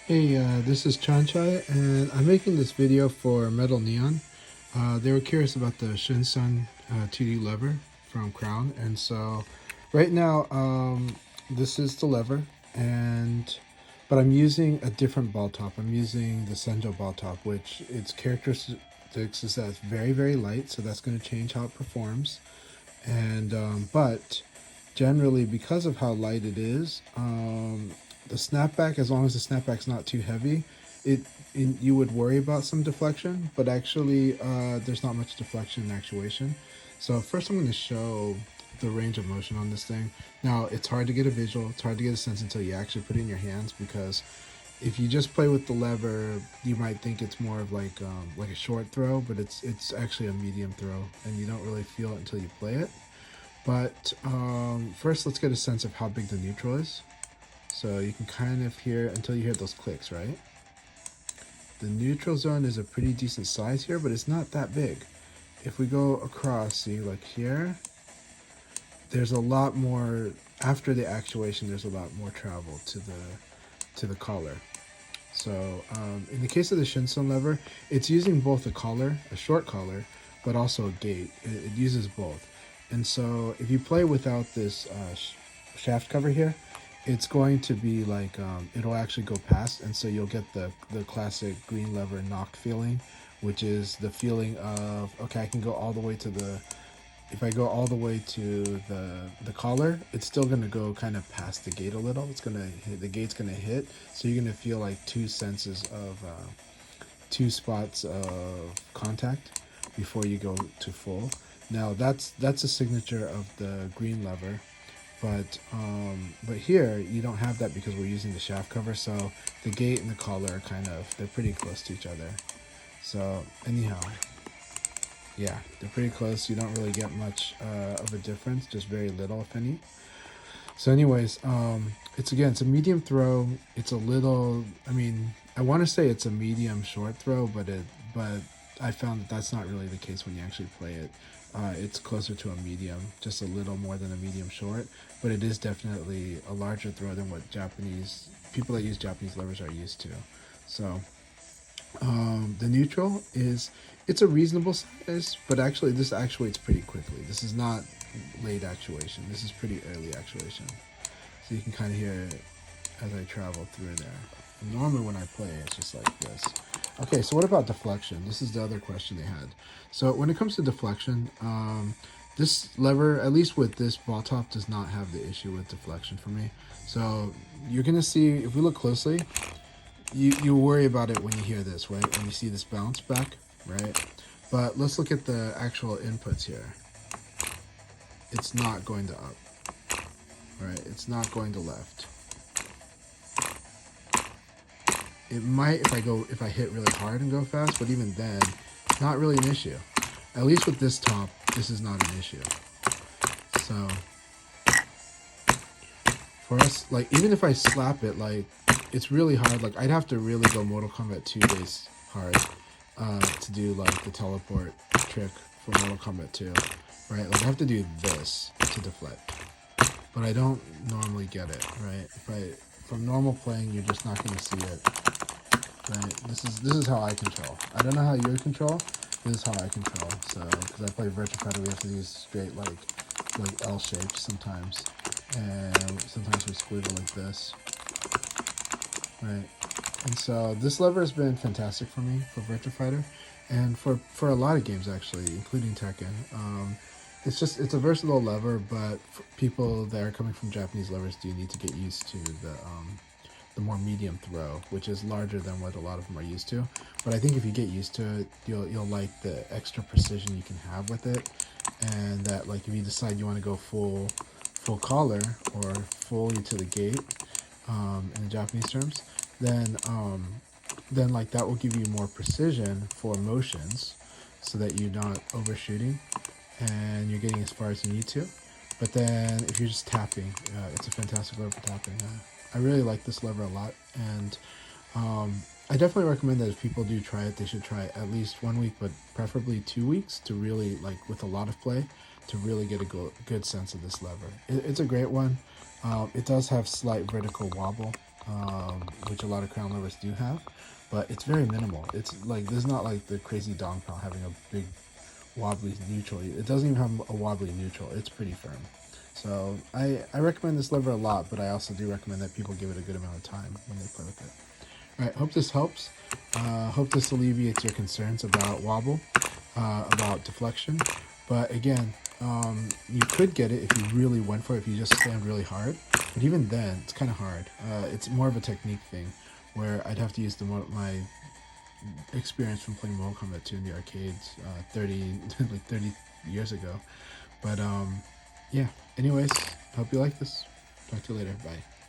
Hey, this is Chanchai, and I'm making this video for Metal Neon. They were curious about the Shinsun 2D lever from Crown, and so right now this is the lever, and but I'm using a different ball top. I'm using the Senjo ball top, which its characteristics is that it's very light, so that's going to change how it performs. And but generally, because of how light it is, the snapback, as long as the snapback's not too heavy, it, you would worry about some deflection, but actually there's not much deflection and actuation. So first I'm going to show the range of motion on this thing. Now it's hard to get a visual, it's hard to get a sense until you actually put it in your hands, because if you just play with the lever, you might think it's more of like a short throw, but it's actually a medium throw, and you don't really feel it until you play it. But first, let's get a sense of how big the neutral is. So you can kind of hear until you hear those clicks, right? The neutral zone is a pretty decent size here, but it's not that big. If we go across, see, like here, there's a lot more. After the actuation, there's a lot more travel to the collar. So in the case of the Shinsun lever, it's using both a collar, a short collar, but also a gate. It uses both. And so if you play without this shaft cover here, it's going to be like, it'll actually go past. And so you'll get the classic green lever knock feeling, which is the feeling of, okay, I can go all the way to if I go all the way to the collar, it's still gonna go kind of past the gate a little. It's gonna hit, the gate's gonna hit, so you're gonna feel like two spots of contact before you go to full. Now that's a signature of the green lever, but here you don't have that because we're using the shaft cover. So the gate and the collar are they're pretty close to each other. So anyhow, yeah, they're pretty close. You don't really get much of a difference, just very little, if any. So, anyways, it's a medium throw. It's a little. I mean, I want to say it's a medium short throw, but I found that that's not really the case when you actually play it. It's closer to a medium, just a little more than a medium short, but it is definitely a larger throw than what Japanese people that use Japanese levers are used to. So the neutral is, it's a reasonable size, but actually this actuates pretty quickly. This is not late actuation. This is pretty early actuation. So you can kind of hear it as I travel through there. And normally when I play, it's just like this. Okay, so what about deflection? This is the other question they had. So when it comes to deflection, this lever, at least with this ball top, does not have the issue with deflection for me. So you're gonna see, if we look closely, you worry about it when you hear this, right? When you see this bounce back, right? But let's look at the actual inputs here. It's not going to up, right? It's not going to left. It might if I hit really hard and go fast, but even then, it's not really an issue. At least with this top, this is not an issue. So for us, like, even if I slap it, like, it's really hard. Like, I'd have to really go Mortal Kombat 2 base hard to do like the teleport trick for Mortal Kombat 2, right? Like, I have to do this to deflect, but I don't normally get it, right? From normal playing, you're just not going to see it, right? This is how I control. I don't know how you control. This is how I control. So because I play Virtua Fighter, we have to use straight like L shapes sometimes, and sometimes we squiggle like this. Right, and so this lever has been fantastic for me for Virtua Fighter, and for a lot of games actually, including Tekken. It's a versatile lever, but for people that are coming from Japanese levers do need to get used to the more medium throw, which is larger than what a lot of them are used to. But I think if you get used to it, you'll like the extra precision you can have with it, and that, like, if you decide you want to go full collar or fully to the gate, in the Japanese terms, then like that will give you more precision for motions, so that you're not overshooting and you're getting as far as you need to. But then if you're just tapping, it's a fantastic lever for tapping. I really like this lever a lot, and I definitely recommend that if people do try it, they should try it at least 1 week, but preferably 2 weeks, to really, like, with a lot of play, to really get a good sense of this lever. It's a great one. It does have slight vertical wobble, which a lot of crown levers do have, but it's very minimal. It's like, there's not like the crazy Dong crown having a big wobbly neutral. It doesn't even have a wobbly neutral. It's pretty firm. So I recommend this lever a lot, but I also do recommend that people give it a good amount of time when they play with it. All right, hope this helps. Hope this alleviates your concerns about wobble, about deflection. But again, you could get it if you really went for it, if you just slammed really hard. But even then, it's kind of hard. It's more of a technique thing, where I'd have to use my experience from playing Mortal Kombat 2 in the arcades 30 years ago. But yeah, anyways, hope you like this. Talk to you later. Bye.